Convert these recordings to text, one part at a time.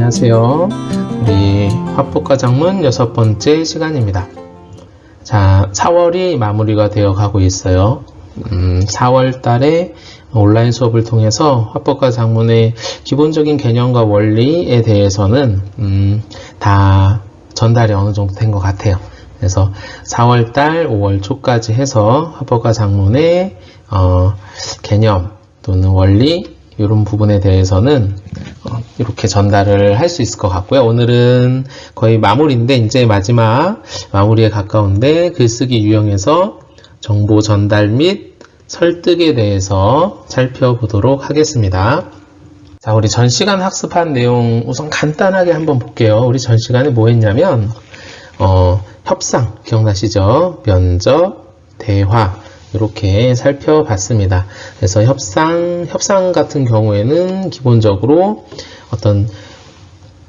안녕하세요. 우리 화법과작문 6번째 시간입니다. 자, 4월이 마무리가 되어 가고 있어요. 4월 달에 온라인 수업을 통해서 화법과작문의 기본적인 개념과 원리에 대해서는 다 전달이 어느 정도 된 것 같아요. 그래서 4월 달 5월 초까지 해서 화법과작문의 개념 또는 원리 이런 부분에 대해서는 이렇게 전달을 할 수 있을 것 같고요. 오늘은 거의 마무리인데 이제 마지막 마무리에 가까운데 글쓰기 유형에서 정보 전달 및 설득에 대해서 살펴보도록 하겠습니다. 자, 우리 전 시간 학습한 내용 우선 간단하게 한번 볼게요. 우리 전 시간에 뭐 했냐면 협상 기억나시죠? 면접, 대화 이렇게 살펴봤습니다. 그래서 협상 같은 경우에는 기본적으로 어떤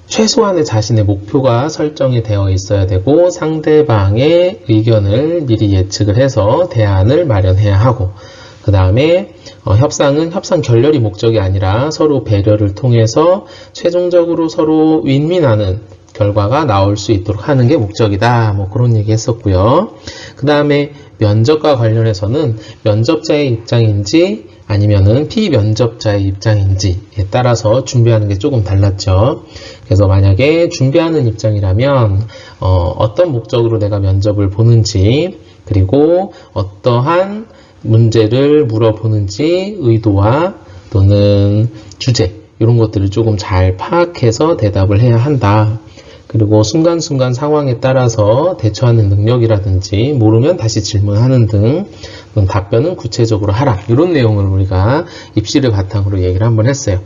최소한의 자신의 목표가 설정이 되어 있어야 되고 상대방의 의견을 미리 예측을 해서 대안을 마련해야 하고 그 다음에 협상은 협상 결렬이 목적이 아니라 서로 배려를 통해서 최종적으로 서로 윈윈하는 결과가 나올 수 있도록 하는 게 목적이다. 뭐 그런 얘기 했었고요. 그 다음에 면접과 관련해서는 면접자의 입장인지 아니면은 피면접자의 입장인지에 따라서 준비하는 게 조금 달랐죠. 그래서 만약에 준비하는 입장이라면 어떤 목적으로 내가 면접을 보는지 그리고 어떠한 문제를 물어보는지 의도와 또는 주제 이런 것들을 조금 잘 파악해서 대답을 해야 한다. 그리고 순간순간 상황에 따라서 대처하는 능력이라든지 모르면 다시 질문하는 등 답변은 구체적으로 하라. 이런 내용을 우리가 입시를 바탕으로 얘기를 한번 했어요.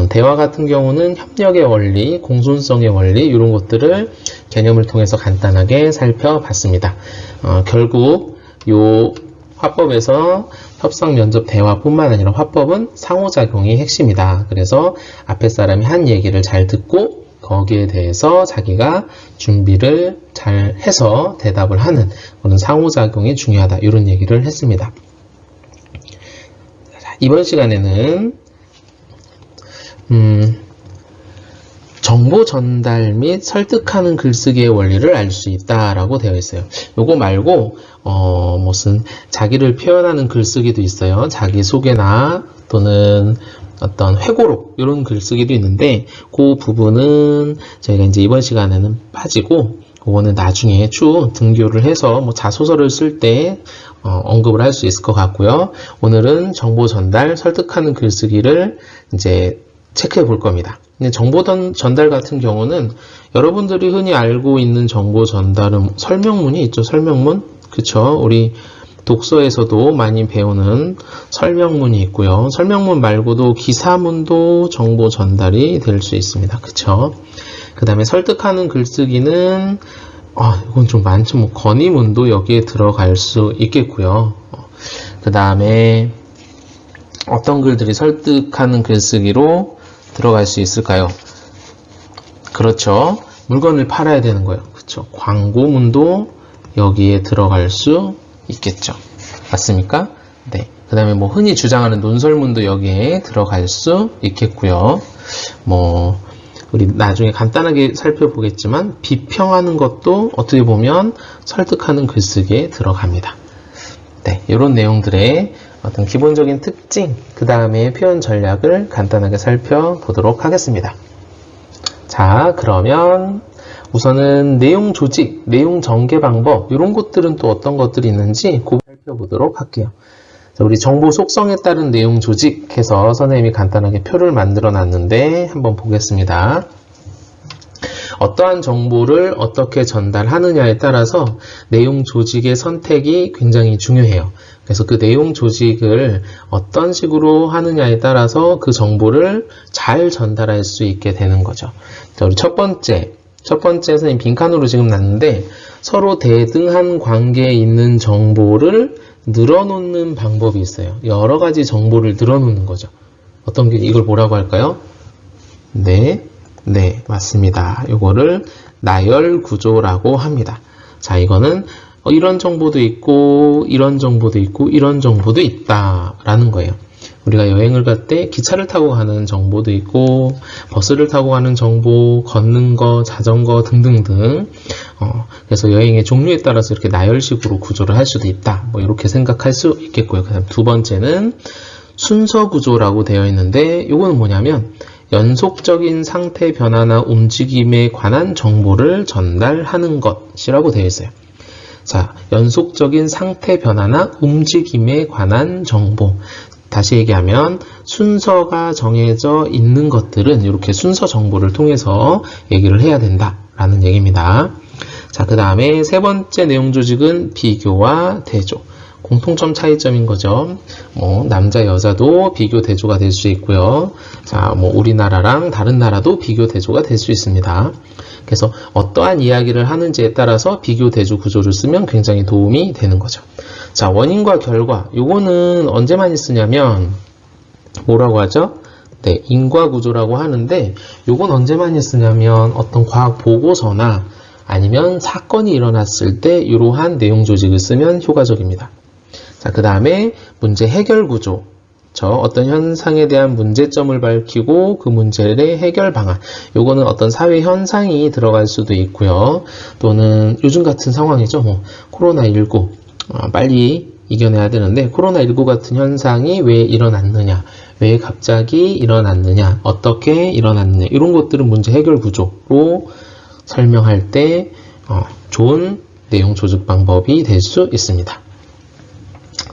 대화 같은 경우는 협력의 원리, 공손성의 원리 이런 것들을 개념을 통해서 간단하게 살펴봤습니다. 결국 요 화법에서 협상, 면접, 대화뿐만 아니라 화법은 상호작용이 핵심이다. 그래서 앞에 사람이 한 얘기를 잘 듣고 거기에 대해서 자기가 준비를 잘 해서 대답을 하는 그런 상호작용이 중요하다. 이런 얘기를 했습니다. 이번 시간에는 정보 전달 및 설득하는 글쓰기의 원리를 알 수 있다라고 되어 있어요. 요거 말고 무슨 자기를 표현하는 글쓰기도 있어요. 자기소개나 또는 어떤 회고록 이런 글쓰기도 있는데 그 부분은 저희가 이제 이번 시간에는 빠지고 그거는 나중에 쭉 등교를 해서 뭐 자소서를 쓸 때 언급을 할 수 있을 것 같고요. 오늘은 정보 전달, 설득하는 글쓰기를 이제 체크해 볼 겁니다. 근데 정보 전달 같은 경우는 여러분들이 흔히 알고 있는 정보 전달은 설명문이 있죠. 설명문. 그쵸? 우리 독서에서도 많이 배우는 설명문이 있고요. 설명문 말고도 기사문도 정보 전달이 될 수 있습니다. 그쵸? 그 다음에 설득하는 글쓰기는 이건 좀 많죠. 뭐 건의문도 여기에 들어갈 수 있겠고요. 그 다음에 어떤 글들이 설득하는 글쓰기로 들어갈 수 있을까요? 그렇죠. 물건을 팔아야 되는 거예요. 그쵸? 광고문도 여기에 들어갈 수 있겠죠. 맞습니까? 네. 그 다음에 뭐 흔히 주장하는 논설문도 여기에 들어갈 수 있겠고요. 뭐 우리 나중에 간단하게 살펴보겠지만 비평하는 것도 어떻게 보면 설득하는 글쓰기에 들어갑니다. 네. 이런 내용들의 어떤 기본적인 특징, 그 다음에 표현 전략을 간단하게 살펴보도록 하겠습니다. 자, 그러면 우선은 내용 조직, 내용 전개 방법 이런 것들은 또 어떤 것들이 있는지 그거 살펴보도록 할게요. 자, 우리 정보 속성에 따른 내용 조직해서 선생님이 간단하게 표를 만들어 놨는데 한번 보겠습니다. 어떠한 정보를 어떻게 전달하느냐에 따라서 내용 조직의 선택이 굉장히 중요해요. 그래서 그 내용 조직을 어떤 식으로 하느냐에 따라서 그 정보를 잘 전달할 수 있게 되는 거죠. 자, 우리 첫 번째 선생님 빈칸으로 지금 놨는데 서로 대등한 관계에 있는 정보를 늘어놓는 방법이 있어요. 여러 가지 정보를 늘어놓는 거죠. 어떤 게 이걸 뭐라고 할까요? 네, 맞습니다. 이거를 나열 구조라고 합니다. 자, 이거는 이런 정보도 있고 이런 정보도 있고 이런 정보도 있다라는 거예요. 우리가 여행을 갈 때 기차를 타고 가는 정보도 있고, 버스를 타고 가는 정보, 걷는 거, 자전거 등등등. 그래서 여행의 종류에 따라서 이렇게 나열식으로 구조를 할 수도 있다. 뭐 이렇게 생각할 수 있겠고요. 그다음 두 번째는 순서 구조라고 되어 있는데, 이거는 뭐냐면 연속적인 상태 변화나 움직임에 관한 정보를 전달하는 것이라고 되어 있어요. 자, 연속적인 상태 변화나 움직임에 관한 정보. 다시 얘기하면 순서가 정해져 있는 것들은 이렇게 순서 정보를 통해서 얘기를 해야 된다라는 얘기입니다. 자, 그 다음에 세 번째 내용 조직은 비교와 대조. 공통점 차이점인 거죠. 남자 여자도 비교 대조가 될 수 있고요. 자, 우리나라랑 다른 나라도 비교 대조가 될 수 있습니다. 그래서 어떠한 이야기를 하는지에 따라서 비교 대조 구조를 쓰면 굉장히 도움이 되는 거죠. 자, 원인과 결과. 요거는 언제 많이 쓰냐면 뭐라고 하죠? 네, 인과 구조라고 하는데, 요건 언제 많이 쓰냐면 어떤 과학 보고서나 아니면 사건이 일어났을 때 이러한 내용 조직을 쓰면 효과적입니다. 자, 그 다음에 문제 해결 구조. 어떤 현상에 대한 문제점을 밝히고 그 문제의 해결 방안. 요거는 어떤 사회 현상이 들어갈 수도 있고요. 또는 요즘 같은 상황이죠. 코로나19 빨리 이겨내야 되는데, 코로나19 같은 현상이 왜 일어났느냐, 왜 갑자기 일어났느냐, 어떻게 일어났느냐, 이런 것들은 문제 해결 구조로 설명할 때 좋은 내용 조직 방법이 될 수 있습니다.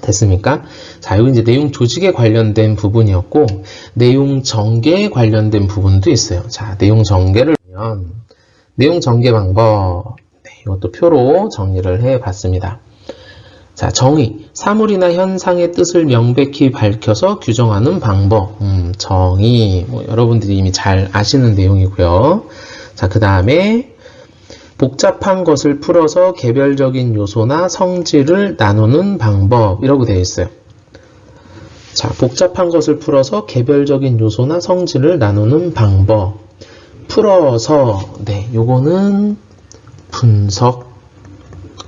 됐습니까? 자, 여기 이제 내용 조직에 관련된 부분이었고, 내용 전개에 관련된 부분도 있어요. 자, 내용 전개를 보면, 내용 전개 방법, 이것도 표로 정리를 해 봤습니다. 자, 정의. 사물이나 현상의 뜻을 명백히 밝혀서 규정하는 방법. 정의. 여러분들이 이미 잘 아시는 내용이고요. 자, 그 다음에 복잡한 것을 풀어서 개별적인 요소나 성질을 나누는 방법이라고 되어 있어요. 자, 복잡한 것을 풀어서 개별적인 요소나 성질을 나누는 방법. 풀어서, 네, 요거는 분석.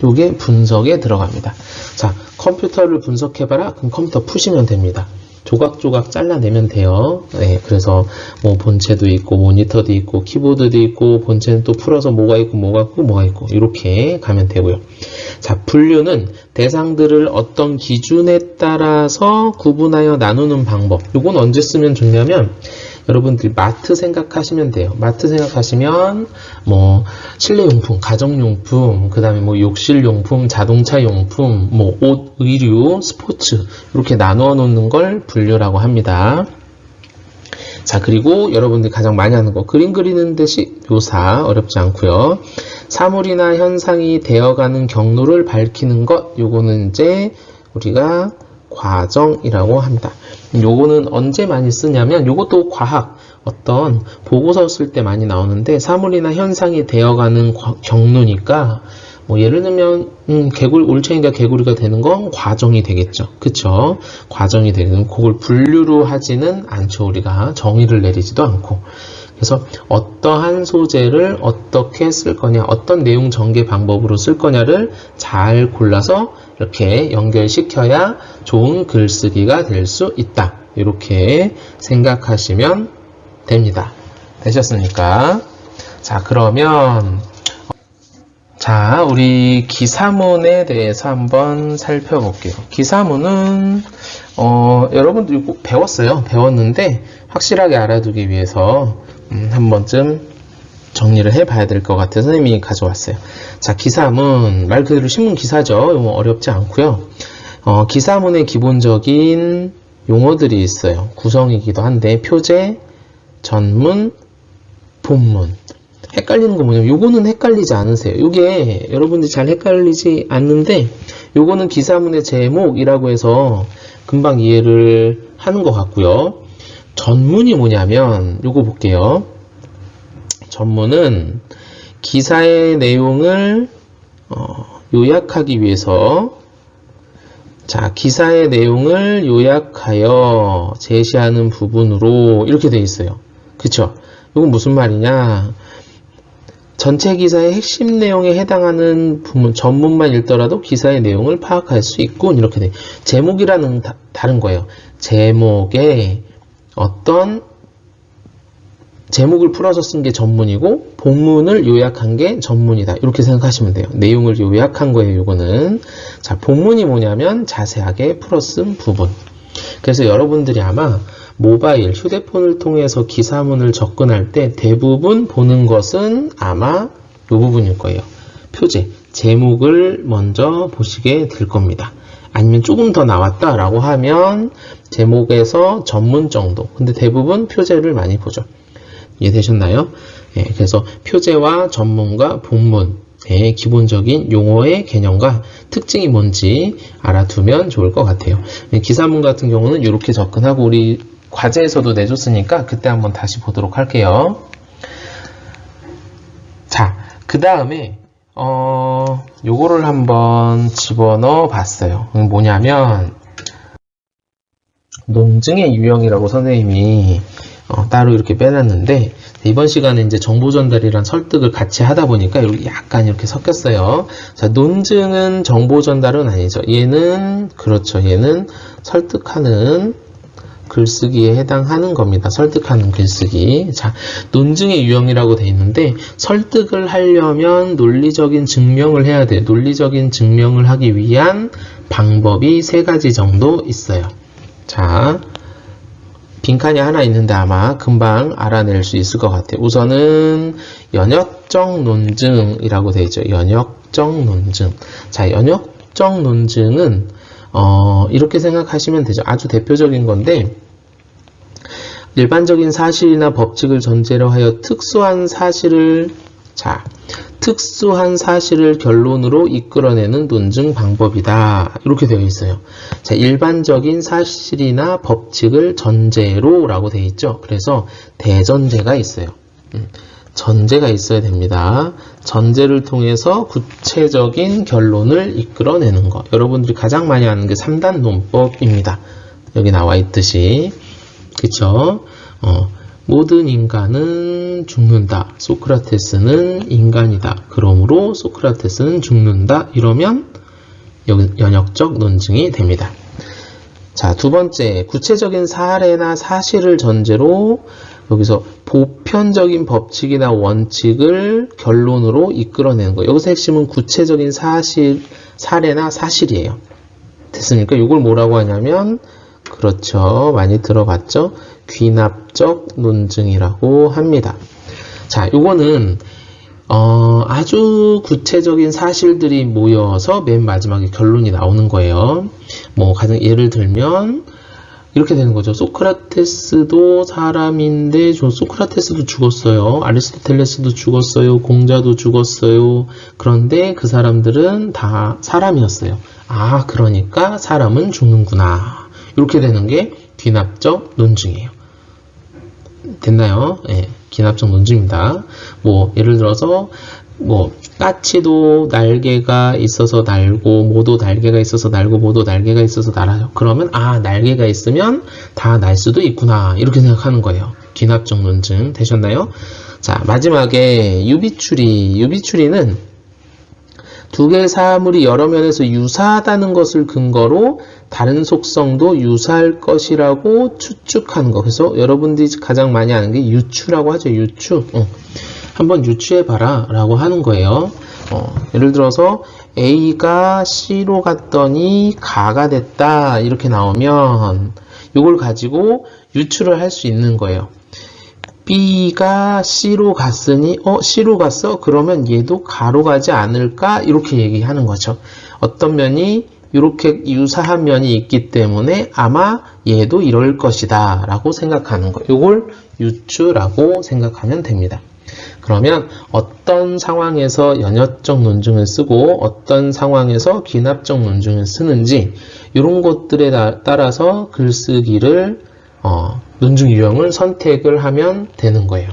요게 분석에 들어갑니다. 자, 컴퓨터를 분석해봐라? 그럼 컴퓨터 푸시면 됩니다. 조각조각 잘라내면 돼요. 네, 그래서 본체도 있고 모니터도 있고 키보드도 있고, 본체는 또 풀어서 뭐가 있고 뭐가 있고 이렇게 가면 되고요. 자, 분류는 대상들을 어떤 기준에 따라서 구분하여 나누는 방법. 이건 언제 쓰면 좋냐면, 여러분들 마트 생각하시면 돼요. 마트 생각하시면 실내용품, 가정용품, 그 다음에 욕실용품, 자동차용품, 옷, 의류, 스포츠 이렇게 나누어 놓는 걸 분류라고 합니다. 자, 그리고 여러분들이 가장 많이 하는 거, 그림 그리는 듯이 묘사, 어렵지 않고요. 사물이나 현상이 되어가는 경로를 밝히는 것, 요거는 이제 우리가 과정이라고 합니다. 요거는 언제 많이 쓰냐면, 요것도 과학 어떤 보고서 쓸 때 많이 나오는데, 사물이나 현상이 되어가는 경로니까 예를 들면 올챙이가 개구리가 되는 건 과정이 되겠죠. 그쵸? 과정이 되는, 그걸 분류로 하지는 않죠. 우리가 정의를 내리지도 않고. 그래서 어떠한 소재를 어떻게 쓸 거냐, 어떤 내용 전개 방법으로 쓸 거냐를 잘 골라서 이렇게 연결시켜야 좋은 글쓰기가 될 수 있다. 이렇게 생각하시면 됩니다. 되셨습니까? 자, 그러면 우리 기사문에 대해서 한번 살펴볼게요. 기사문은 여러분들이 꼭 배웠는데 확실하게 알아두기 위해서 한 번쯤 정리를 해봐야 될 것 같아서 선생님이 가져왔어요. 자, 기사문 말 그대로 신문 기사죠. 어렵지 않고요. 기사문의 기본적인 용어들이 있어요. 구성이기도 한데, 표제, 전문, 본문. 헷갈리는 거 뭐냐면, 요거는 헷갈리지 않으세요. 요게 여러분들이 잘 헷갈리지 않는데, 요거는 기사문의 제목이라고 해서 금방 이해를 하는 것 같고요. 전문이 뭐냐면, 요거 볼게요. 전문은 기사의 내용을 요약하기 위해서, 자, 기사의 내용을 요약하여 제시하는 부분으로 이렇게 되어 있어요. 그쵸? 이건 무슨 말이냐? 전체 기사의 핵심 내용에 해당하는 부문, 전문만 읽더라도 기사의 내용을 파악할 수 있고, 이렇게 돼. 제목이라는 다른 거예요. 제목에 어떤 제목을 풀어서 쓴 게 전문이고 본문을 요약한 게 전문이다. 이렇게 생각하시면 돼요. 내용을 요약한 거예요. 요거는. 자, 본문이 뭐냐면 자세하게 풀어 쓴 부분. 그래서 여러분들이 아마 모바일, 휴대폰을 통해서 기사문을 접근할 때 대부분 보는 것은 아마 이 부분일 거예요. 표제, 제목을 먼저 보시게 될 겁니다. 아니면 조금 더 나왔다라고 하면 제목에서 전문 정도. 근데 대부분 표제를 많이 보죠. 이해되셨나요? 예, 그래서 표제와 전문과 본문의 기본적인 용어의 개념과 특징이 뭔지 알아두면 좋을 것 같아요. 기사문 같은 경우는 이렇게 접근하고 우리 과제에서도 내줬으니까 그때 한번 다시 보도록 할게요. 자, 그 다음에 요거를 한번 집어넣어 봤어요. 뭐냐면 논증의 유형이라고 선생님이 따로 이렇게 빼놨는데 이번 시간에 이제 정보 전달이랑 설득을 같이 하다 보니까 여기 약간 이렇게 섞였어요. 자, 논증은 정보 전달은 아니죠. 얘는 그렇죠. 얘는 설득하는 글쓰기에 해당하는 겁니다. 설득하는 글쓰기. 자, 논증의 유형이라고 돼 있는데 설득을 하려면 논리적인 증명을 해야 돼요. 논리적인 증명을 하기 위한 방법이 3가지 정도 있어요. 자, 빈칸이 하나 있는데 아마 금방 알아낼 수 있을 것 같아요. 우선은 연역적 논증이라고 되어 있죠. 연역적 논증. 자, 연역적 논증은 이렇게 생각하시면 되죠. 아주 대표적인 건데 일반적인 사실이나 법칙을 전제로 하여 특수한 사실을 결론으로 이끌어내는 논증 방법이다. 이렇게 되어 있어요. 자, 일반적인 사실이나 법칙을 전제로 라고 되어 있죠. 그래서 대전제가 있어요. 전제가 있어야 됩니다. 전제를 통해서 구체적인 결론을 이끌어내는 것. 여러분들이 가장 많이 아는 게 3단 논법입니다. 여기 나와 있듯이. 그쵸? 모든 인간은 죽는다. 소크라테스는 인간이다. 그러므로 소크라테스는 죽는다. 이러면 연역적 논증이 됩니다. 자, 두 번째, 구체적인 사례나 사실을 전제로 여기서 보편적인 법칙이나 원칙을 결론으로 이끌어내는 거예요. 여기서 핵심은 구체적인 사례나 사실이에요. 됐습니까? 이걸 뭐라고 하냐면 그렇죠. 많이 들어봤죠? 귀납적 논증이라고 합니다. 자, 요거는 아주 구체적인 사실들이 모여서 맨 마지막에 결론이 나오는 거예요. 뭐 가장 예를 들면 이렇게 되는 거죠. 소크라테스도 사람인데 소크라테스도 죽었어요. 아리스토텔레스도 죽었어요. 공자도 죽었어요. 그런데 그 사람들은 다 사람이었어요. 아, 그러니까 사람은 죽는구나. 이렇게 되는 게 귀납적 논증이에요. 됐나요? 예, 귀납적 논증입니다. 뭐 예를 들어서 까치도 날개가 있어서 날고 모도 날개가 있어서 날고 모도 날개가 있어서 날아요. 그러면 날개가 있으면 다 날 수도 있구나. 이렇게 생각하는 거예요. 귀납적 논증 되셨나요? 자, 마지막에 유비추리. 유비추리는 두 개의 사물이 여러 면에서 유사하다는 것을 근거로 다른 속성도 유사할 것이라고 추측하는 거. 그래서 여러분들이 가장 많이 아는 게 유추라고 하죠. 유추. 한번 유추해봐라 라고 하는 거예요. 예를 들어서 A가 C로 갔더니 가가 됐다 이렇게 나오면 이걸 가지고 유추를 할 수 있는 거예요. B가 C로 갔으니 C로 갔어? 그러면 얘도 가로 가지 않을까? 이렇게 얘기하는 거죠. 어떤 면이 이렇게 유사한 면이 있기 때문에 아마 얘도 이럴 것이다 라고 생각하는 거. 이걸 유추라고 생각하면 됩니다. 그러면 어떤 상황에서 연역적 논증을 쓰고 어떤 상황에서 귀납적 논증을 쓰는지 이런 것들에 따라서 글쓰기를 논증 유형을 선택을 하면 되는 거예요.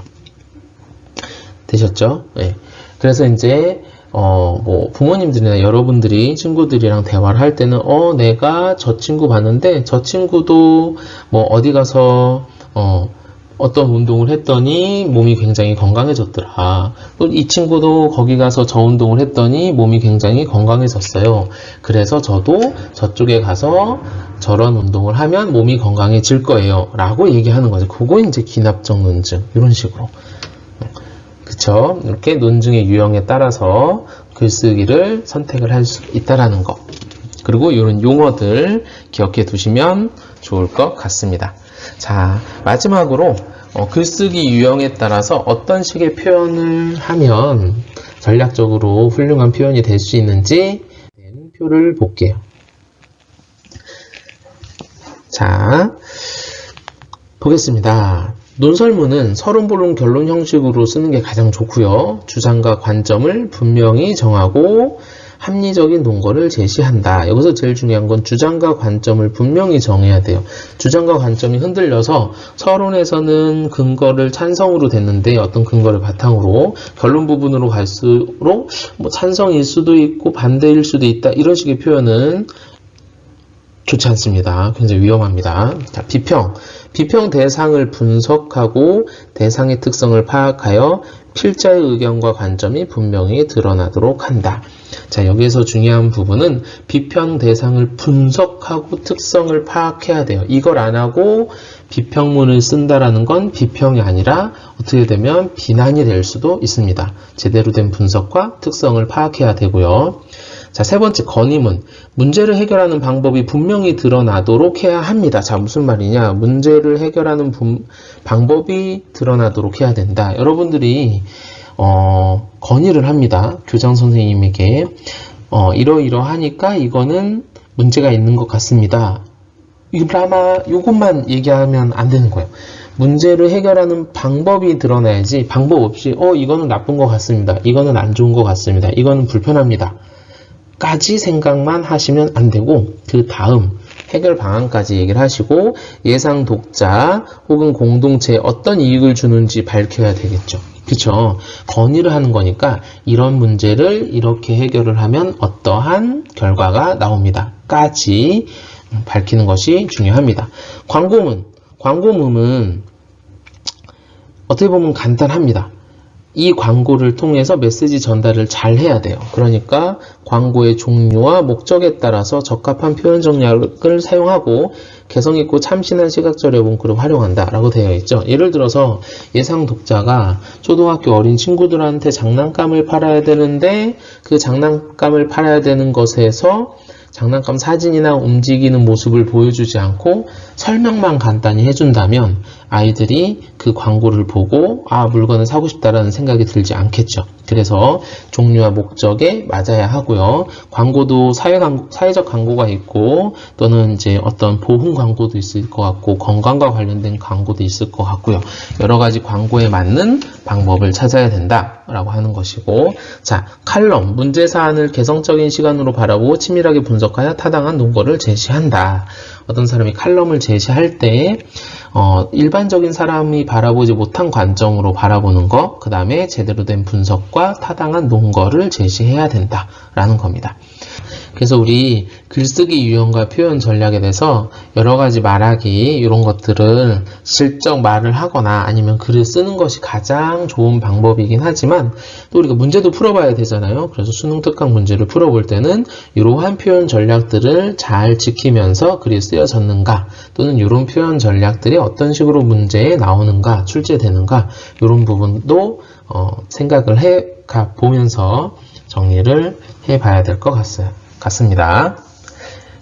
되셨죠? 네. 그래서 이제 뭐 부모님들이나 여러분들이 친구들이랑 대화를 할 때는 내가 저 친구 봤는데 저 친구도 뭐 어디 가서 어떤 운동을 했더니 몸이 굉장히 건강해졌더라. 또 이 친구도 거기 가서 저 운동을 했더니 몸이 굉장히 건강해졌어요. 그래서 저도 저쪽에 가서 저런 운동을 하면 몸이 건강해질 거예요. 라고 얘기하는 거죠. 그거 이제 기납적 논증. 이런 식으로. 그쵸? 이렇게 논증의 유형에 따라서 글쓰기를 선택을 할 수 있다라는 거. 그리고 이런 용어들 기억해 두시면 좋을 것 같습니다. 자, 마지막으로 글쓰기 유형에 따라서 어떤 식의 표현을 하면 전략적으로 훌륭한 표현이 될 수 있는지 표를 볼게요. 자, 보겠습니다. 논설문은 서론본론 결론 형식으로 쓰는 게 가장 좋고요. 주장과 관점을 분명히 정하고 합리적인 논거를 제시한다. 여기서 제일 중요한 건 주장과 관점을 분명히 정해야 돼요. 주장과 관점이 흔들려서 서론에서는 근거를 찬성으로 됐는데 어떤 근거를 바탕으로 결론 부분으로 갈수록 뭐 찬성일 수도 있고 반대일 수도 있다. 이런 식의 표현은 좋지 않습니다. 굉장히 위험합니다. 자, 비평. 비평 대상을 분석하고 대상의 특성을 파악하여 필자의 의견과 관점이 분명히 드러나도록 한다. 자, 여기에서 중요한 부분은 비평 대상을 분석하고 특성을 파악해야 돼요. 이걸 안 하고 비평문을 쓴다라는 건 비평이 아니라 어떻게 되면 비난이 될 수도 있습니다. 제대로 된 분석과 특성을 파악해야 되고요. 자, 세 번째 건의문. 문제를 해결하는 방법이 분명히 드러나도록 해야 합니다. 자, 무슨 말이냐? 문제를 해결하는 방법이 드러나도록 해야 된다. 여러분들이 건의를 합니다. 교장 선생님에게 이러이러하니까 이거는 문제가 있는 것 같습니다. 이것만 얘기하면 안 되는 거예요. 문제를 해결하는 방법이 드러나야지 방법 없이 이거는 나쁜 것 같습니다. 이거는 안 좋은 것 같습니다. 이거는 불편합니다. 까지 생각만 하시면 안 되고 그 다음 해결 방안까지 얘기를 하시고 예상 독자 혹은 공동체에 어떤 이익을 주는지 밝혀야 되겠죠. 그쵸? 건의를 하는 거니까 이런 문제를 이렇게 해결을 하면 어떠한 결과가 나옵니다. 까지 밝히는 것이 중요합니다. 광고문. 광고문은 어떻게 보면 간단합니다. 이 광고를 통해서 메시지 전달을 잘 해야 돼요. 그러니까 광고의 종류와 목적에 따라서 적합한 표현 전략을 사용하고 개성있고 참신한 시각적인 문구를 활용한다 라고 되어 있죠. 예를 들어서 예상 독자가 초등학교 어린 친구들한테 장난감을 팔아야 되는데 그 장난감을 팔아야 되는 것에서 장난감 사진이나 움직이는 모습을 보여주지 않고 설명만 간단히 해준다면 아이들이 그 광고를 보고 물건을 사고 싶다라는 생각이 들지 않겠죠. 그래서 종류와 목적에 맞아야 하고요. 광고도 사회적 광고가 있고 또는 이제 어떤 보험 광고도 있을 것 같고 건강과 관련된 광고도 있을 것 같고요. 여러 가지 광고에 맞는 방법을 찾아야 된다라고 하는 것이고, 자, 칼럼, 문제 사안을 개성적인 시간으로 바라보고 치밀하게 분석하여 타당한 논거를 제시한다. 어떤 사람이 칼럼을 제시할 때 일반적인 사람이 바라보지 못한 관점으로 바라보는 것, 그 다음에 제대로 된 분석과 타당한 논거를 제시해야 된다라는 겁니다. 그래서 우리 글쓰기 유형과 표현 전략에 대해서 여러 가지 말하기 이런 것들을 실적 말을 하거나 아니면 글을 쓰는 것이 가장 좋은 방법이긴 하지만 또 우리가 문제도 풀어봐야 되잖아요. 그래서 수능 특강 문제를 풀어볼 때는 이러한 표현 전략들을 잘 지키면서 글이 쓰여졌는가 또는 이런 표현 전략들이 어떤 식으로 문제에 나오는가 출제되는가 이런 부분도 생각을 보면서 정리를 해봐야 될 것 같습니다.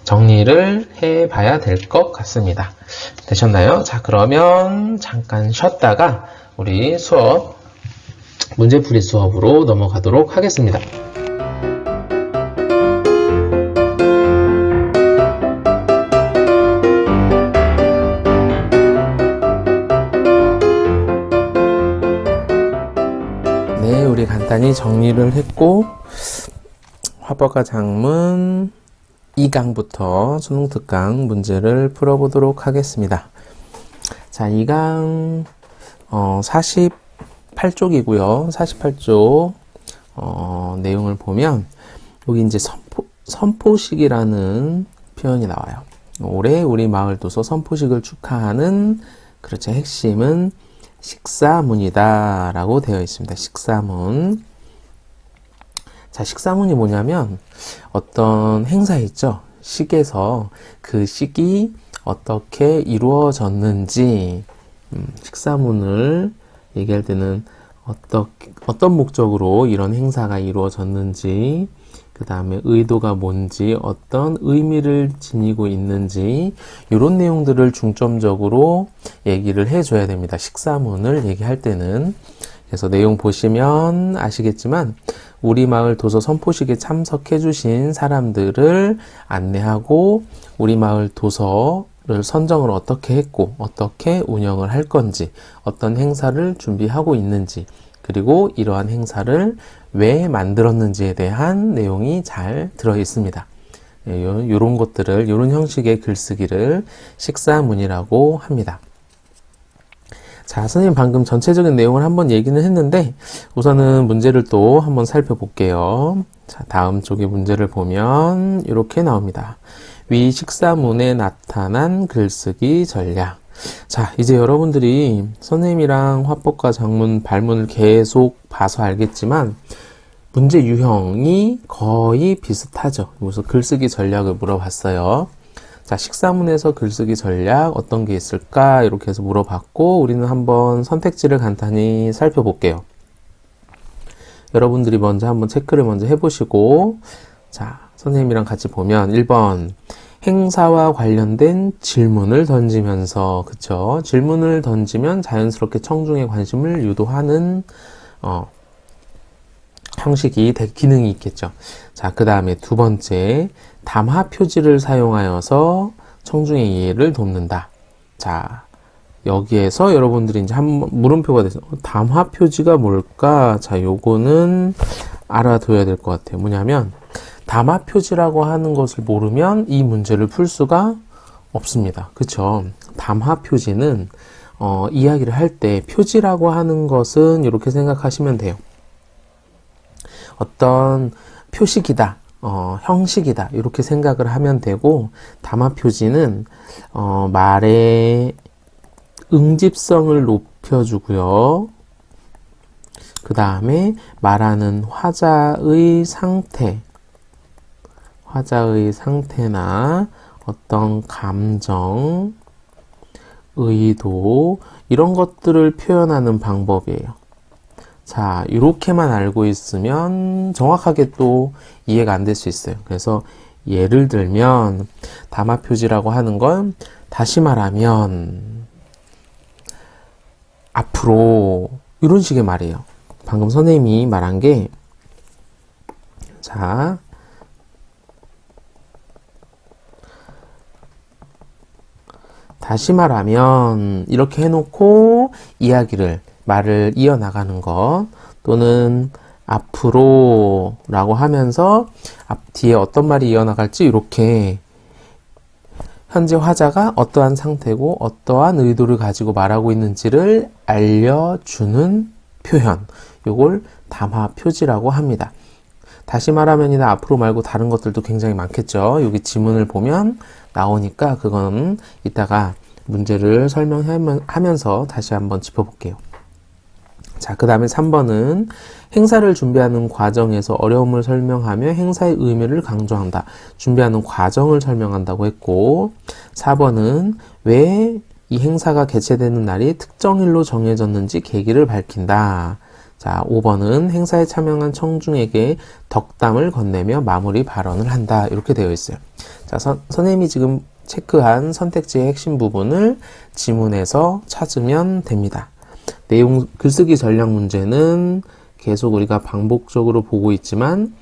정리를 해봐야 될 것 같습니다. 되셨나요? 자, 그러면 잠깐 쉬었다가 우리 수업, 문제풀이 수업으로 넘어가도록 하겠습니다. 네, 우리 간단히 정리를 했고 화법과 작문 2강부터 수능 특강 문제를 풀어보도록 하겠습니다. 자, 2강 48쪽이고요. 48쪽 내용을 보면 여기 이제 선포식이라는 표현이 나와요. 올해 우리 마을 도서 선포식을 축하하는 그렇죠. 핵심은 식사문이다 라고 되어 있습니다. 식사문. 자, 식사문이 뭐냐면 어떤 행사 있죠? 식에서 그 식이 어떻게 이루어졌는지 식사문을 얘기할 때는 어떤 목적으로 이런 행사가 이루어졌는지, 그 다음에 의도가 뭔지, 어떤 의미를 지니고 있는지, 이런 내용들을 중점적으로 얘기를 해줘야 됩니다. 식사문을 얘기할 때는. 그래서 내용 보시면 아시겠지만 우리 마을 도서 선포식에 참석해 주신 사람들을 안내하고 우리 마을 도서를 선정을 어떻게 했고 어떻게 운영을 할 건지, 어떤 행사를 준비하고 있는지, 그리고 이러한 행사를 왜 만들었는지에 대한 내용이 잘 들어 있습니다. 이런 것들을, 이런 형식의 글쓰기를 식사문이라고 합니다. 자, 선생님 방금 전체적인 내용을 한번 얘기는 했는데 우선은 문제를 또 한번 살펴볼게요. 자, 다음 쪽의 문제를 보면 이렇게 나옵니다. 위 식사문에 나타난 글쓰기 전략. 자, 이제 여러분들이 선생님이랑 화법과 작문, 발문을 계속 봐서 알겠지만 문제 유형이 거의 비슷하죠. 그래서 글쓰기 전략을 물어봤어요. 자, 식사문에서 글쓰기 전략 어떤 게 있을까? 이렇게 해서 물어봤고 우리는 한번 선택지를 간단히 살펴볼게요. 여러분들이 먼저 한번 체크를 먼저 해보시고, 자, 선생님이랑 같이 보면 1번 행사와 관련된 질문을 던지면서, 그쵸? 질문을 던지면 자연스럽게 청중의 관심을 유도하는 형식이, 기능이 있겠죠. 자, 그 다음에 두 번째, 담화 표지를 사용하여서 청중의 이해를 돕는다. 자, 여기에서 여러분들이 이제 한 물음표가 돼서 담화 표지가 뭘까? 자, 요거는 알아둬야 될 것 같아요. 뭐냐면 담화 표지라고 하는 것을 모르면 이 문제를 풀 수가 없습니다. 그쵸? 담화 표지는 이야기를 할 때 표지라고 하는 것은 이렇게 생각하시면 돼요. 어떤 표식이다, 형식이다, 이렇게 생각을 하면 되고, 담화 표지는 말의 응집성을 높여주고요. 그 다음에 말하는 화자의 상태나 어떤 감정, 의도, 이런 것들을 표현하는 방법이에요. 자, 이렇게만 알고 있으면 정확하게 또 이해가 안 될 수 있어요. 그래서 예를 들면 담화 표지라고 하는 건 다시 말하면 앞으로 이런 식의 말이에요. 방금 선생님이 말한 게, 자, 다시 말하면 이렇게 해놓고 말을 이어나가는 것, 또는 앞으로 라고 하면서 뒤에 어떤 말이 이어나갈지 이렇게 현재 화자가 어떠한 상태고 어떠한 의도를 가지고 말하고 있는지를 알려주는 표현, 이걸 담화 표지라고 합니다. 다시 말하면이나 앞으로 말고 다른 것들도 굉장히 많겠죠. 여기 지문을 보면 나오니까 그건 이따가 문제를 설명하면서 다시 한번 짚어볼게요. 자, 그 다음에 3번은 행사를 준비하는 과정에서 어려움을 설명하며 행사의 의미를 강조한다. 준비하는 과정을 설명한다고 했고, 4번은 왜 이 행사가 개최되는 날이 특정일로 정해졌는지 계기를 밝힌다. 자, 5번은 행사에 참여한 청중에게 덕담을 건네며 마무리 발언을 한다. 이렇게 되어 있어요. 자, 선생님이 지금 체크한 선택지의 핵심 부분을 지문에서 찾으면 됩니다. 내용, 글쓰기 전략 문제는 계속 우리가 반복적으로 보고 있지만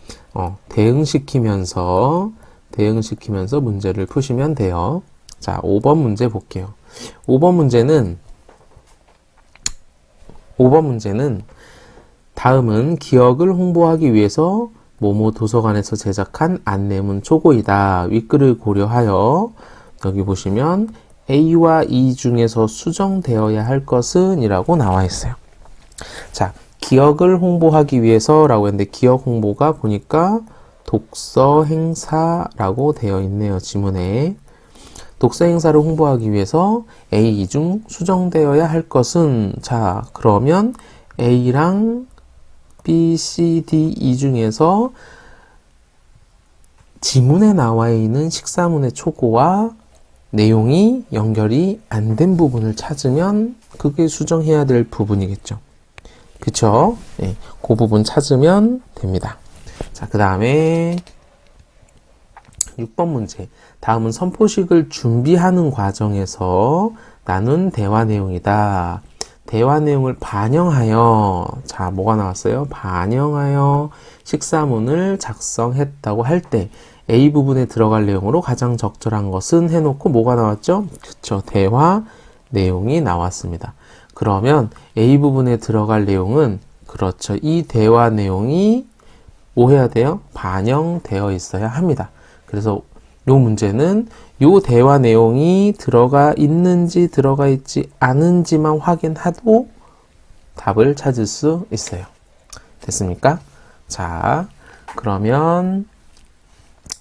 대응시키면서 문제를 푸시면 돼요. 자, 5번 문제 볼게요. 5번 문제는 다음은 기억을 홍보하기 위해서 모모 도서관에서 제작한 안내문 초고이다. 윗글을 고려하여 여기 보시면 A와 E 중에서 수정되어야 할 것은 이라고 나와 있어요. 자, 기억을 홍보하기 위해서 라고 했는데 기억 홍보가 보니까 독서 행사라고 되어 있네요. 지문에. 독서 행사를 홍보하기 위해서 A 중 수정되어야 할 것은, 자, 그러면 A랑 B, C, D, E 중에서 지문에 나와 있는 식사문의 초고와 내용이 연결이 안 된 부분을 찾으면 그게 수정해야 될 부분이겠죠. 그쵸? 네, 그 부분 찾으면 됩니다. 자, 그 다음에 6번 문제. 다음은 선포식을 준비하는 과정에서 나눈 대화 내용이다. 대화 내용을 반영하여, 자, 뭐가 나왔어요? 반영하여 식사문을 작성했다고 할 때 A 부분에 들어갈 내용으로 가장 적절한 것은 해놓고 뭐가 나왔죠? 그쵸, 대화 내용이 나왔습니다. 그러면 A 부분에 들어갈 내용은, 그렇죠, 이 대화 내용이 뭐 해야 돼요? 반영되어 있어야 합니다. 그래서 요 문제는 요 대화 내용이 들어가 있는지 들어가 있지 않은지만 확인하고 답을 찾을 수 있어요. 됐습니까? 자, 그러면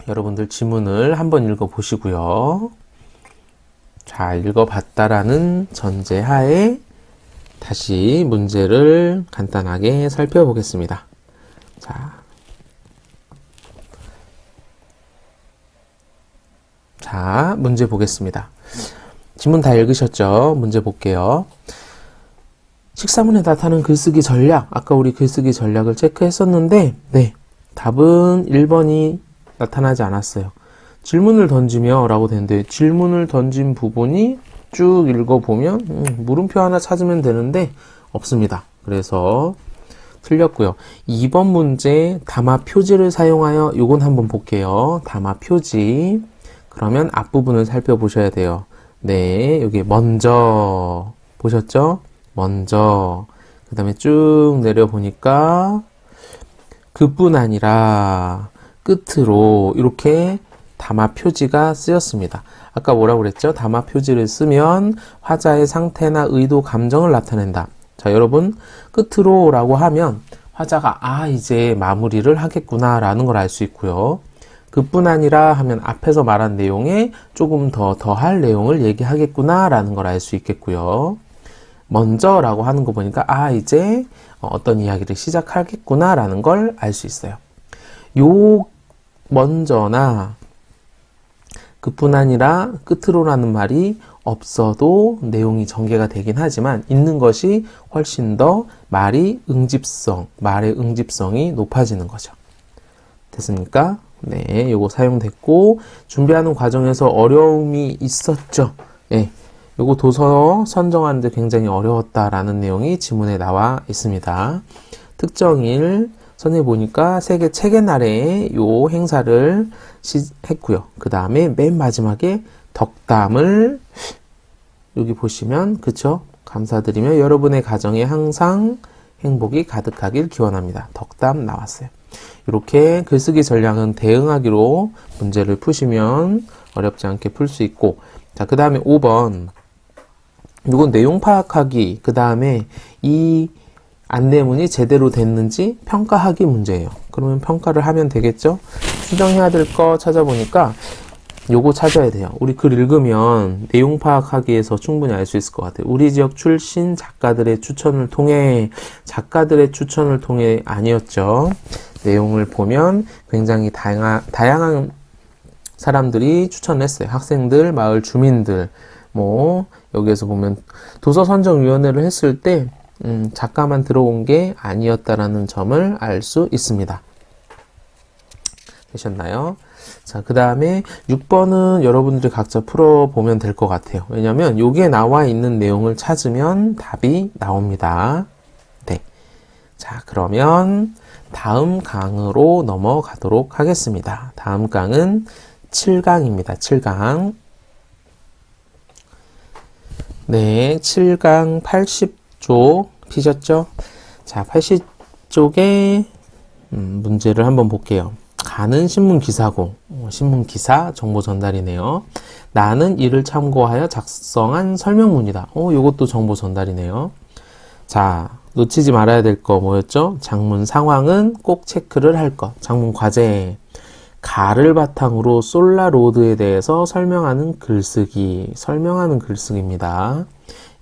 여러분들 지문을 한번 읽어보시고요. 자, 읽어봤다라는 전제하에 다시 문제를 간단하게 살펴보겠습니다. 자, 문제 보겠습니다. 지문 다 읽으셨죠? 문제 볼게요. 식사문에 나타나는 글쓰기 전략, 아까 우리 글쓰기 전략을 체크했었는데, 네, 답은 1번이 나타나지 않았어요. 질문을 던지며 라고 되는데, 질문을 던진 부분이 쭉 읽어보면 물음표 하나 찾으면 되는데 없습니다. 그래서 틀렸고요. 2번 문제 담화 표지를 사용하여, 요건 한번 볼게요. 담화 표지. 그러면 앞부분을 살펴보셔야 돼요. 네, 여기 먼저 보셨죠? 먼저. 그 다음에 쭉 내려보니까 그뿐 아니라 끝으로 이렇게 담화 표지가 쓰였습니다. 아까 뭐라고 그랬죠? 담화 표지를 쓰면 화자의 상태나 의도, 감정을 나타낸다. 자, 여러분, 끝으로 라고 하면 화자가 이제 마무리를 하겠구나 라는 걸 알 수 있고요. 그뿐 아니라 하면 앞에서 말한 내용에 조금 더할 내용을 얘기하겠구나 라는 걸 알 수 있겠고요. 먼저 라고 하는 거 보니까 이제 어떤 이야기를 시작하겠구나 라는 걸 알 수 있어요. 요 먼저나 그뿐 아니라 끝으로라는 말이 없어도 내용이 전개가 되긴 하지만 있는 것이 훨씬 더 말의 응집성이 높아지는 거죠. 됐습니까? 네, 요거 사용됐고, 준비하는 과정에서 어려움이 있었죠. 네, 요거 도서 선정하는데 굉장히 어려웠다라는 내용이 지문에 나와 있습니다. 특정일, 선생님 보니까 세계 책의 날에 요 행사를 했고요. 그 다음에 맨 마지막에 덕담을, 여기 보시면, 그쵸? 감사드리며 여러분의 가정에 항상 행복이 가득하길 기원합니다. 덕담 나왔어요. 이렇게 글쓰기 전략은 대응하기로 문제를 푸시면 어렵지 않게 풀 수 있고, 자, 그 다음에 5번. 이건 내용 파악하기, 그 다음에 이 안내문이 제대로 됐는지 평가하기 문제예요. 그러면 평가를 하면 되겠죠? 수정해야 될 거 찾아보니까 요거 찾아야 돼요. 우리 글 읽으면 내용 파악하기에서 충분히 알 수 있을 것 같아요. 우리 지역 출신 작가들의 추천을 통해 아니었죠. 내용을 보면 굉장히 다양한 사람들이 추천을 했어요. 학생들, 마을 주민들, 여기에서 보면 도서선정위원회를 했을 때 작가만 들어온 게 아니었다라는 점을 알 수 있습니다. 되셨나요? 자, 그 다음에 6번은 여러분들이 각자 풀어보면 될 것 같아요. 왜냐면 여기에 나와 있는 내용을 찾으면 답이 나옵니다. 네. 자, 그러면 다음 강으로 넘어가도록 하겠습니다. 다음 강은 7강입니다. 7강. 네, 7강 80쪽 피셨죠? 자, 80쪽의 문제를 한번 볼게요. 가는 신문기사고, 신문기사 정보 전달이네요. 나는 이를 참고하여 작성한 설명문이다. 요것도 정보 전달이네요. 자, 놓치지 말아야 될 거 뭐였죠? 장문 상황은 꼭 체크를 할 것. 장문 과제. 가를 바탕으로 솔라로드에 대해서 설명하는 글쓰기입니다.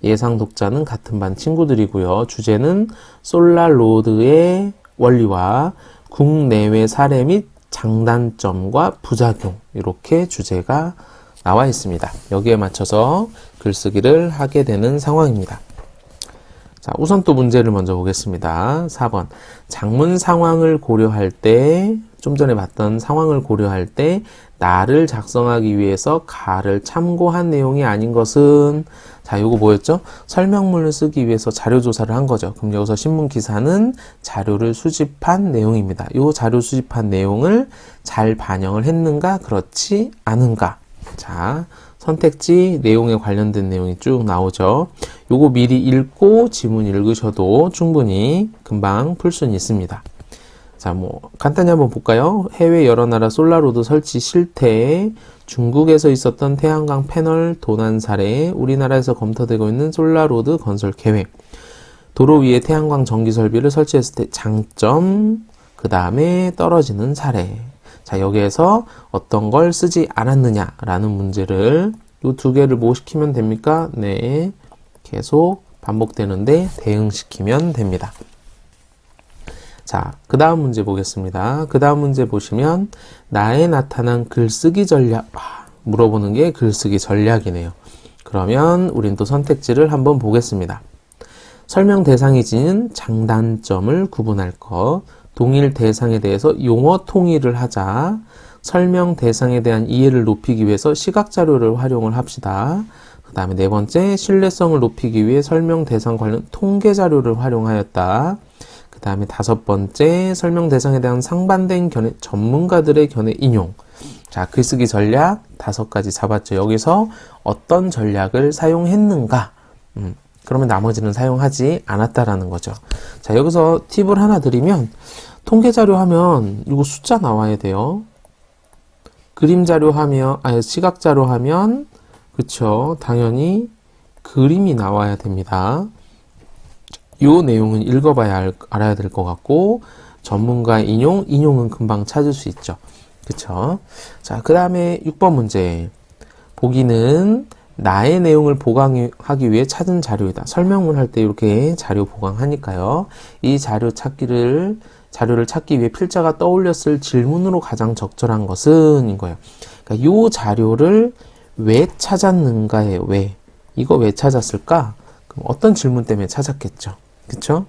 예상 독자는 같은 반 친구들이고요. 주제는 솔라로드의 원리와 국내외 사례 및 장단점과 부작용, 이렇게 주제가 나와 있습니다. 여기에 맞춰서 글쓰기를 하게 되는 상황입니다. 자, 우선 또 문제를 먼저 보겠습니다. 4번. 장문 상황을 고려할 때, 좀 전에 봤던 상황을 고려할 때, 나를 작성하기 위해서 가를 참고한 내용이 아닌 것은, 자, 요거 뭐였죠? 설명문을 쓰기 위해서 자료 조사를 한 거죠. 그럼 여기서 신문 기사는 자료를 수집한 내용입니다. 요 자료 수집한 내용을 잘 반영을 했는가, 그렇지 않은가. 자, 선택지 내용에 관련된 내용이 쭉 나오죠. 요거 미리 읽고 지문 읽으셔도 충분히 금방 풀 수는 있습니다. 자, 간단히 한번 볼까요? 해외 여러 나라 솔라로드 설치 실태, 중국에서 있었던 태양광 패널 도난 사례, 우리나라에서 검토되고 있는 솔라로드 건설 계획, 도로 위에 태양광 전기 설비를 설치했을 때 장점, 그 다음에 떨어지는 사례. 자, 여기에서 어떤 걸 쓰지 않았느냐라는 문제를 이 두 개를 뭐 시키면 됩니까? 네, 계속 반복되는데 대응시키면 됩니다. 자, 그 다음 문제 보겠습니다. 그 다음 문제 보시면 나에 나타난 글쓰기 전략, 물어보는 게 글쓰기 전략이네요. 그러면 우린 또 선택지를 한번 보겠습니다. 설명 대상이 지닌 장단점을 구분할 것, 동일 대상에 대해서 용어 통일을 하자, 설명 대상에 대한 이해를 높이기 위해서 시각 자료를 활용을 합시다. 그 다음에 네 번째, 신뢰성을 높이기 위해 설명 대상 관련 통계 자료를 활용하였다. 그 다음에 다섯 번째, 설명 대상에 대한 상반된 견해, 전문가들의 견해 인용. 자, 글쓰기 전략 5가지 잡았죠. 여기서 어떤 전략을 사용했는가? 그러면 나머지는 사용하지 않았다라는 거죠. 자, 여기서 팁을 하나 드리면, 통계 자료 하면 이거 숫자 나와야 돼요. 그림 자료 하면, 시각 자료 하면, 그쵸, 당연히 그림이 나와야 됩니다. 요 내용은 읽어봐야 알아야 될 것 같고, 전문가 인용은 금방 찾을 수 있죠. 그쵸? 자, 그 다음에 6번 문제. 보기는 나의 내용을 보강하기 위해 찾은 자료이다. 설명문 할 때 이렇게 자료 보강하니까요. 이 자료를 찾기 위해 필자가 떠올렸을 질문으로 가장 적절한 것은 인 거예요. 그러니까 이 자료를 왜 찾았는가예요. 왜? 이거 왜 찾았을까? 그럼 어떤 질문 때문에 찾았겠죠. 그쵸?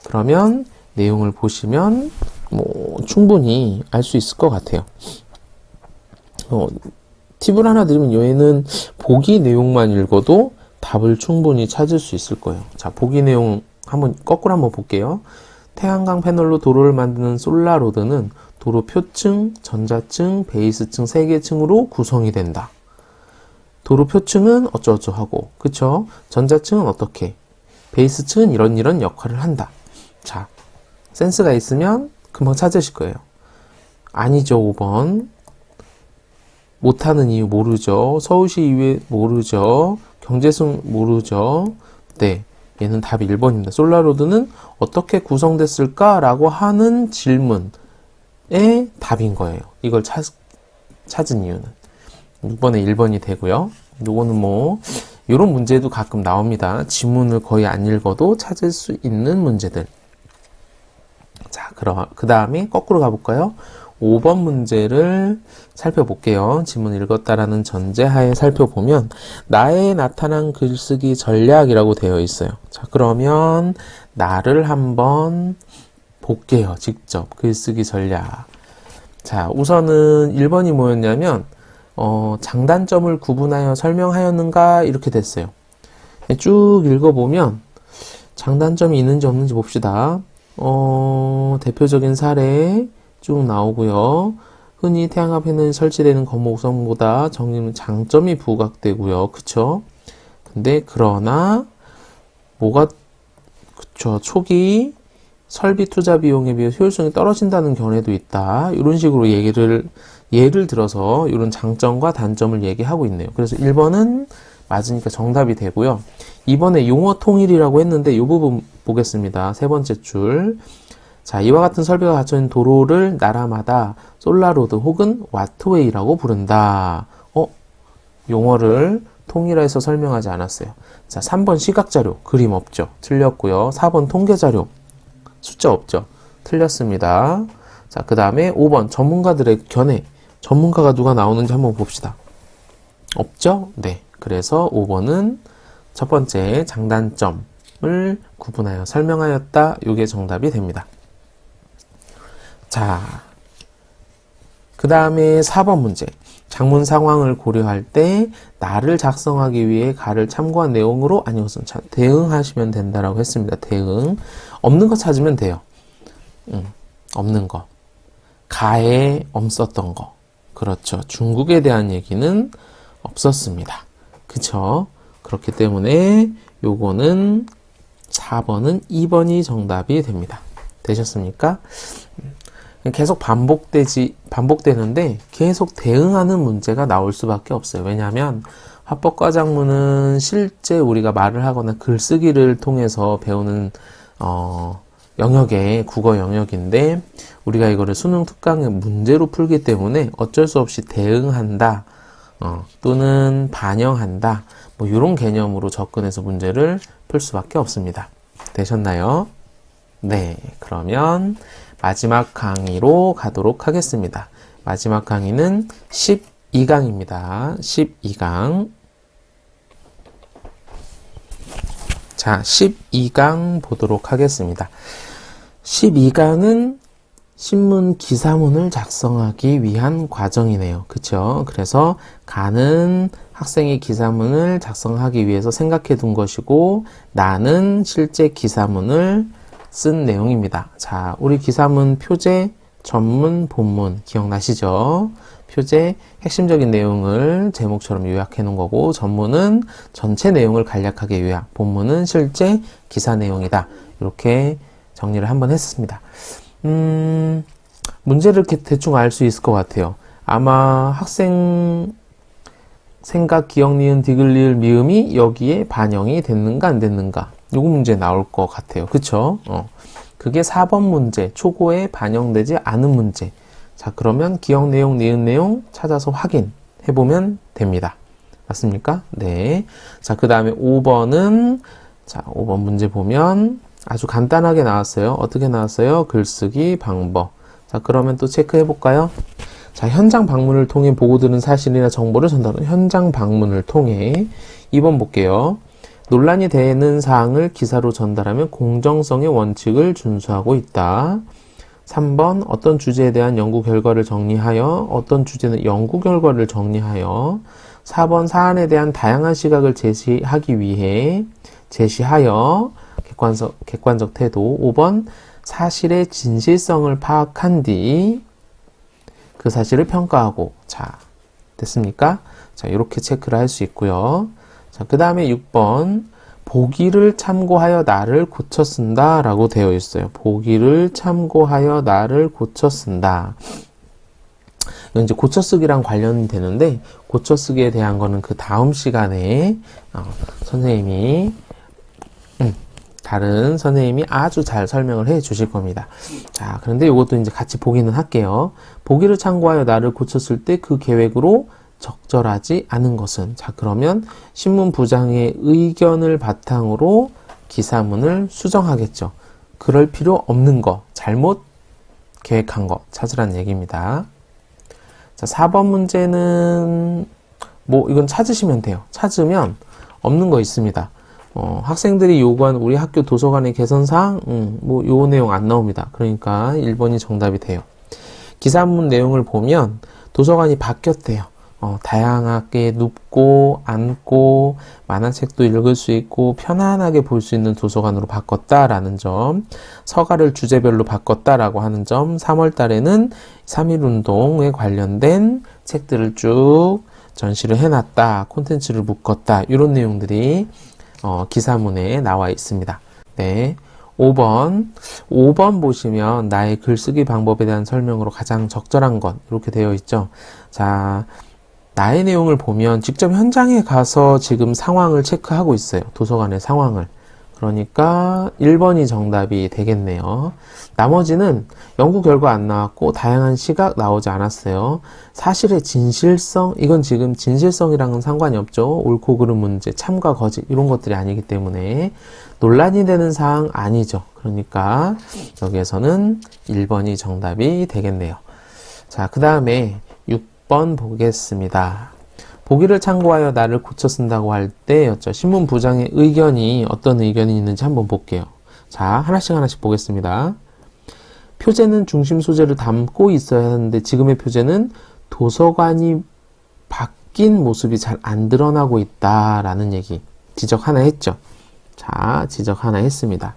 그러면 내용을 보시면 충분히 알 수 있을 것 같아요. 팁을 하나 드리면 얘는 보기 내용만 읽어도 답을 충분히 찾을 수 있을 거예요. 자, 보기 내용 거꾸로 한번 볼게요. 태양광 패널로 도로를 만드는 솔라로드는 도로 표층, 전자층, 베이스층 3개 층으로 구성이 된다. 도로 표층은 어쩌고저쩌고, 그쵸? 전자층은 어떻게? 베이스층은 이런 역할을 한다. 자, 센스가 있으면 금방 찾으실 거예요. 아니죠, 5번. 못하는 이유 모르죠. 서울시 이외 모르죠. 경제성 모르죠. 네, 얘는 답이 1번입니다. 솔라로드는 어떻게 구성됐을까? 라고 하는 질문의 답인 거예요. 이걸 찾은 이유는. 6번에 1번이 되고요. 요거는 이런 문제도 가끔 나옵니다. 지문을 거의 안 읽어도 찾을 수 있는 문제들. 자, 그럼 그 다음에 거꾸로 가볼까요? 5번 문제를 살펴볼게요. 지문 읽었다라는 전제하에 살펴보면 나에 나타난 글쓰기 전략이라고 되어 있어요. 자, 그러면 나를 한번 볼게요. 직접 글쓰기 전략. 자, 우선은 1번이 뭐였냐면 장단점을 구분하여 설명하였는가 이렇게 됐어요. 쭉 읽어보면 장단점이 있는지 없는지 봅시다. 대표적인 사례 쭉 나오고요. 흔히 태양광 패널이 설치되는 건물 옥상보다 정리는 장점이 부각되고요. 그쵸? 근데 그러나 그쵸, 초기 설비 투자 비용에 비해 효율성이 떨어진다는 견해도 있다. 이런 식으로 예를 들어서 이런 장점과 단점을 얘기하고 있네요. 그래서 1번은 맞으니까 정답이 되고요. 2번에 용어 통일이라고 했는데 이 부분 보겠습니다. 세 번째 줄. 자, 이와 같은 설비가 갖춰진 도로를 나라마다 솔라로드 혹은 와트웨이라고 부른다. 용어를 통일해서 설명하지 않았어요. 자, 3번 시각자료, 그림 없죠? 틀렸고요. 4번 통계자료, 숫자 없죠? 틀렸습니다. 자, 그 다음에 5번 전문가들의 견해, 전문가가 누가 나오는지 한번 봅시다. 없죠? 네. 그래서 5번은 첫 번째 장단점을 구분하여 설명하였다. 이게 정답이 됩니다. 자, 그 다음에 4번 문제. 장문 상황을 고려할 때 나를 작성하기 위해 가를 참고한 내용으로 아니것은 대응하시면 된다라고 했습니다. 대응. 없는 거 찾으면 돼요. 없는 거. 가에 없었던 거. 그렇죠. 중국에 대한 얘기는 없었습니다. 그쵸? 그렇기 때문에 요거는 4번은 2번이 정답이 됩니다. 되셨습니까? 계속 반복되는데 계속 대응하는 문제가 나올 수밖에 없어요. 왜냐하면 화법과장문은 실제 우리가 말을 하거나 글쓰기를 통해서 배우는 영역의 국어 영역인데 우리가 이거를 수능 특강의 문제로 풀기 때문에 어쩔 수 없이 대응한다 또는 반영한다 뭐 이런 개념으로 접근해서 문제를 풀 수밖에 없습니다. 되셨나요? 네, 그러면 마지막 강의로 가도록 하겠습니다. 마지막 강의는 12강입니다. 12강. 자, 12강 보도록 하겠습니다. 12강은 신문 기사문을 작성하기 위한 과정이네요. 그쵸? 그래서 가는 학생이 기사문을 작성하기 위해서 생각해 둔 것이고 나는 실제 기사문을 쓴 내용입니다. 자, 우리 기사문 표제, 전문, 본문 기억나시죠? 표제 핵심적인 내용을 제목처럼 요약해 놓은 거고 전문은 전체 내용을 간략하게 요약, 본문은 실제 기사 내용이다. 이렇게 정리를 한번 했습니다. 문제를 이렇게 대충 알 수 있을 것 같아요. 아마 학생 생각, 기억, 니은, 디귿, 리을, 미음이 여기에 반영이 됐는가 안 됐는가 요거 문제 나올 것 같아요. 그쵸? 그게 4번 문제, 초고에 반영되지 않은 문제. 자, 그러면 기억 내용, 니은 내용 찾아서 확인해보면 됩니다. 맞습니까? 네. 자, 그 다음에 5번은, 자, 5번 문제 보면 아주 간단하게 나왔어요. 어떻게 나왔어요? 글쓰기 방법. 자, 그러면 또 체크해볼까요? 자, 현장 방문을 통해 보고 들은 사실이나 정보를 전달하는 현장 방문을 통해 2번 볼게요. 논란이 되는 사항을 기사로 전달하면 공정성의 원칙을 준수하고 있다. 3번 어떤 주제에 대한 연구 결과를 정리하여 어떤 주제는 연구 결과를 정리하여 4번 사안에 대한 다양한 시각을 제시하여 객관적 태도 5번 사실의 진실성을 파악한 뒤 그 사실을 평가하고 자 됐습니까? 자 이렇게 체크를 할 수 있고요. 자, 그 다음에 6번 보기를 참고하여 나를 고쳐 쓴다 라고 되어 있어요. 보기를 참고하여 나를 고쳐 쓴다. 이건 이제 고쳐쓰기랑 관련이 되는데 고쳐쓰기에 대한 거는 그 다음 시간에 선생님이 다른 선생님이 아주 잘 설명을 해 주실 겁니다. 자, 그런데 이것도 이제 같이 보기는 할게요. 보기를 참고하여 나를 고쳤을 때 그 계획으로 적절하지 않은 것은 자 그러면 신문 부장의 의견을 바탕으로 기사문을 수정하겠죠. 그럴 필요 없는 거 잘못 계획한 거 찾으라는 얘기입니다. 자 4번 문제는 뭐 이건 찾으시면 돼요. 찾으면 없는 거 있습니다. 학생들이 요구한 우리 학교 도서관의 개선사항 뭐 요 내용 안 나옵니다. 그러니까 1번이 정답이 돼요. 기사문 내용을 보면 도서관이 바뀌었대요. 다양하게 눕고 앉고 만화책도 읽을 수 있고 편안하게 볼 수 있는 도서관으로 바꿨다라는 점, 서가를 주제별로 바꿨다라고 하는 점, 3월 달에는 3.1운동에 관련된 책들을 쭉 전시를 해놨다, 콘텐츠를 묶었다 이런 내용들이 기사문에 나와 있습니다. 네. 5번 보시면 나의 글쓰기 방법에 대한 설명으로 가장 적절한 것 이렇게 되어 있죠. 자, 나의 내용을 보면 직접 현장에 가서 지금 상황을 체크하고 있어요. 도서관의 상황을. 그러니까 1번이 정답이 되겠네요. 나머지는 연구 결과 안 나왔고 다양한 시각 나오지 않았어요. 사실의 진실성, 이건 지금 진실성이랑은 상관이 없죠. 옳고 그름 문제, 참과 거짓 이런 것들이 아니기 때문에 논란이 되는 사항 아니죠. 그러니까 여기에서는 1번이 정답이 되겠네요. 자, 그 다음에 6번 보겠습니다. 보기를 참고하여 나를 고쳐 쓴다고 할 때였죠. 신문 부장의 의견이 어떤 의견이 있는지 한번 볼게요. 자, 하나씩 보겠습니다. 표제는 중심 소재를 담고 있어야 하는데 지금의 표제는 도서관이 바뀐 모습이 잘 안 드러나고 있다라는 얘기 지적 하나 했죠. 자, 지적 하나 했습니다.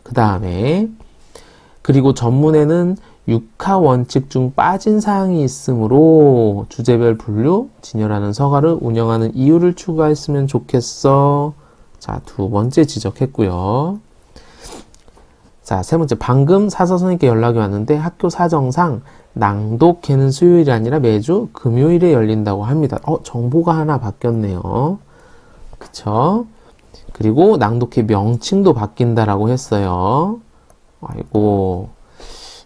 그 다음에 그리고 전문에는 6하 원칙 중 빠진 사항이 있으므로 주제별 분류, 진열하는 서가를 운영하는 이유를 추가했으면 좋겠어. 자, 두 번째 지적했고요. 자, 세 번째, 방금 사서 선생님께 연락이 왔는데 학교 사정상 낭독회는 수요일이 아니라 매주 금요일에 열린다고 합니다. 정보가 하나 바뀌었네요. 그쵸? 그리고 낭독회 명칭도 바뀐다라고 했어요. 아이고.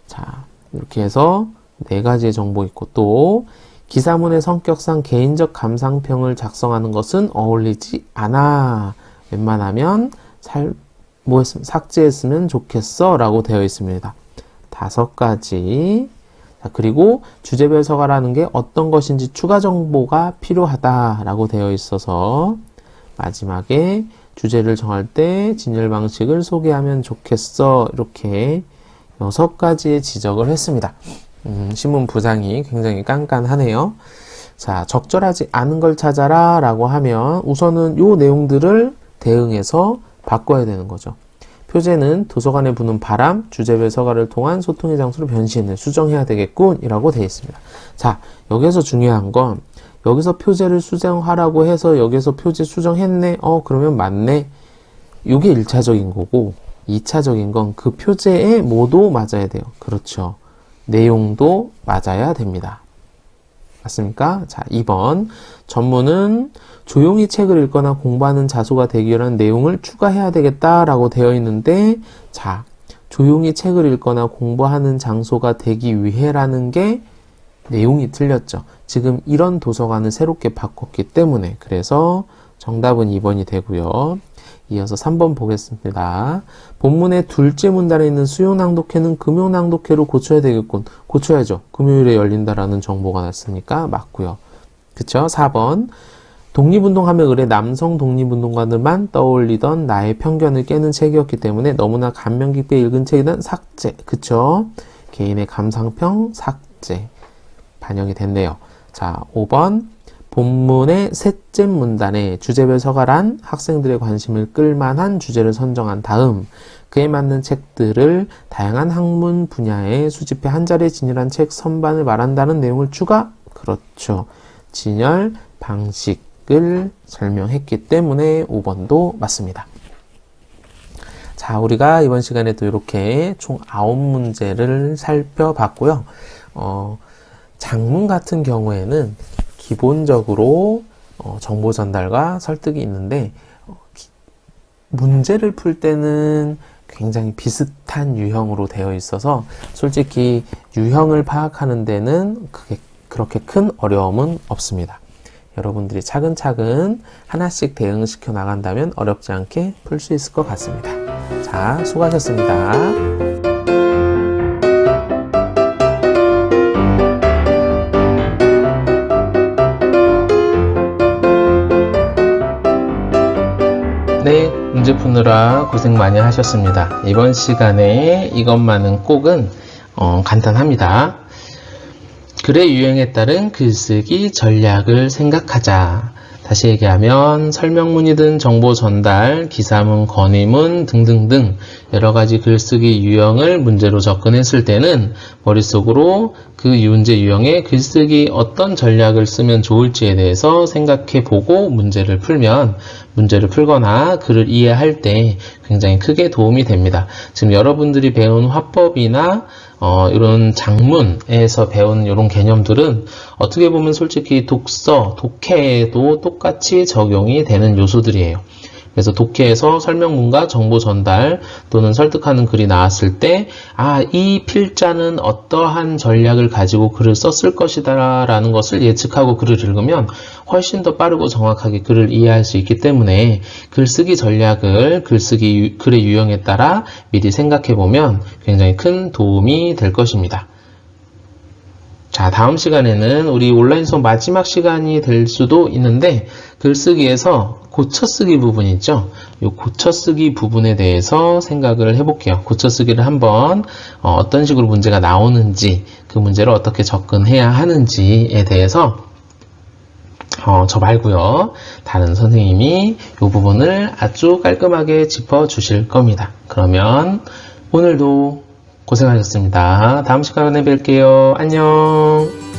자, 이렇게 해서 4가지의 정보 있고, 또 기사문의 성격상 개인적 감상평을 작성하는 것은 어울리지 않아. 웬만하면 삭제했으면 좋겠어 라고 되어 있습니다. 5가지. 자, 그리고 주제별 서가라는 게 어떤 것인지 추가 정보가 필요하다라고 되어 있어서 마지막에 주제를 정할 때 진열 방식을 소개하면 좋겠어, 이렇게 6가지의 지적을 했습니다. 신문 부장이 굉장히 깐깐하네요. 자, 적절하지 않은 걸 찾아라 라고 하면 우선은 요 내용들을 대응해서 바꿔야 되는 거죠. 표제는 도서관에 부는 바람, 주제별 서가를 통한 소통의 장소로 변신을 수정해야 되겠군 이라고 되어 있습니다. 자, 여기서 중요한 건 여기서 표제를 수정하라고 해서 여기서 표제 수정했네? 그러면 맞네? 이게 1차적인 거고 2차적인 건 그 표제에 뭐도 맞아야 돼요. 그렇죠. 내용도 맞아야 됩니다. 맞습니까? 자, 2번. 전문은 조용히 책을 읽거나 공부하는 자소가 되기 위한 내용을 추가해야 되겠다라고 되어 있는데, 자, 조용히 책을 읽거나 공부하는 장소가 되기 위해라는 게 내용이 틀렸죠. 지금 이런 도서관을 새롭게 바꿨기 때문에. 그래서 정답은 2번이 되고요. 이어서 3번 보겠습니다. 본문의 둘째 문단에 있는 수요낭독회는 금요낭독회로 고쳐야 되겠군. 고쳐야죠. 금요일에 열린다라는 정보가 났으니까 맞고요. 그쵸? 4번. 독립운동하며 의뢰 남성 독립운동가들만 떠올리던 나의 편견을 깨는 책이었기 때문에 너무나 감명 깊게 읽은 책이던 삭제. 그쵸? 개인의 감상평 삭제. 반영이 됐네요. 자, 5번. 본문의 셋째 문단에 주제별 서가란 학생들의 관심을 끌만한 주제를 선정한 다음 그에 맞는 책들을 다양한 학문 분야에 수집해 한 자리에 진열한 책 선반을 말한다는 내용을 추가? 그렇죠. 진열 방식을 설명했기 때문에 5번도 맞습니다. 자, 우리가 이번 시간에도 이렇게 총 9문제를 살펴봤고요. 장문 같은 경우에는 기본적으로 정보 전달과 설득이 있는데 문제를 풀 때는 굉장히 비슷한 유형으로 되어 있어서 솔직히 유형을 파악하는 데는 그렇게 큰 어려움은 없습니다. 여러분들이 차근차근 하나씩 대응시켜 나간다면 어렵지 않게 풀 수 있을 것 같습니다. 자, 수고하셨습니다. 네, 문제 푸느라 고생 많이 하셨습니다. 이번 시간에 이것만은 꼭은 간단합니다. 글의 유형에 따른 글쓰기 전략을 생각하자. 다시 얘기하면 설명문이든 정보 전달, 기사문, 건의문 등등등 여러가지 글쓰기 유형을 문제로 접근했을 때는 머릿속으로 그 문제 유형에 글쓰기 어떤 전략을 쓰면 좋을지에 대해서 생각해보고 문제를 풀면 문제를 풀거나 글을 이해할 때 굉장히 크게 도움이 됩니다. 지금 여러분들이 배운 화법이나 이런 장문에서 배운 이런 개념들은 어떻게 보면 솔직히 독서, 독해에도 똑같이 적용이 되는 요소들이에요. 그래서 독해에서 설명문과 정보 전달 또는 설득하는 글이 나왔을 때, 이 필자는 어떠한 전략을 가지고 글을 썼을 것이다 라는 것을 예측하고 글을 읽으면 훨씬 더 빠르고 정확하게 글을 이해할 수 있기 때문에 글쓰기 전략을 글의 유형에 따라 미리 생각해 보면 굉장히 큰 도움이 될 것입니다. 자, 다음 시간에는 우리 온라인 수업 마지막 시간이 될 수도 있는데 글쓰기에서 고쳐쓰기 부분 있죠? 이 고쳐쓰기 부분에 대해서 생각을 해볼게요. 고쳐쓰기를 한번 어떤 식으로 문제가 나오는지, 그 문제를 어떻게 접근해야 하는지에 대해서 저 말고요, 다른 선생님이 이 부분을 아주 깔끔하게 짚어 주실 겁니다. 그러면 오늘도 고생하셨습니다. 다음 시간에 뵐게요. 안녕.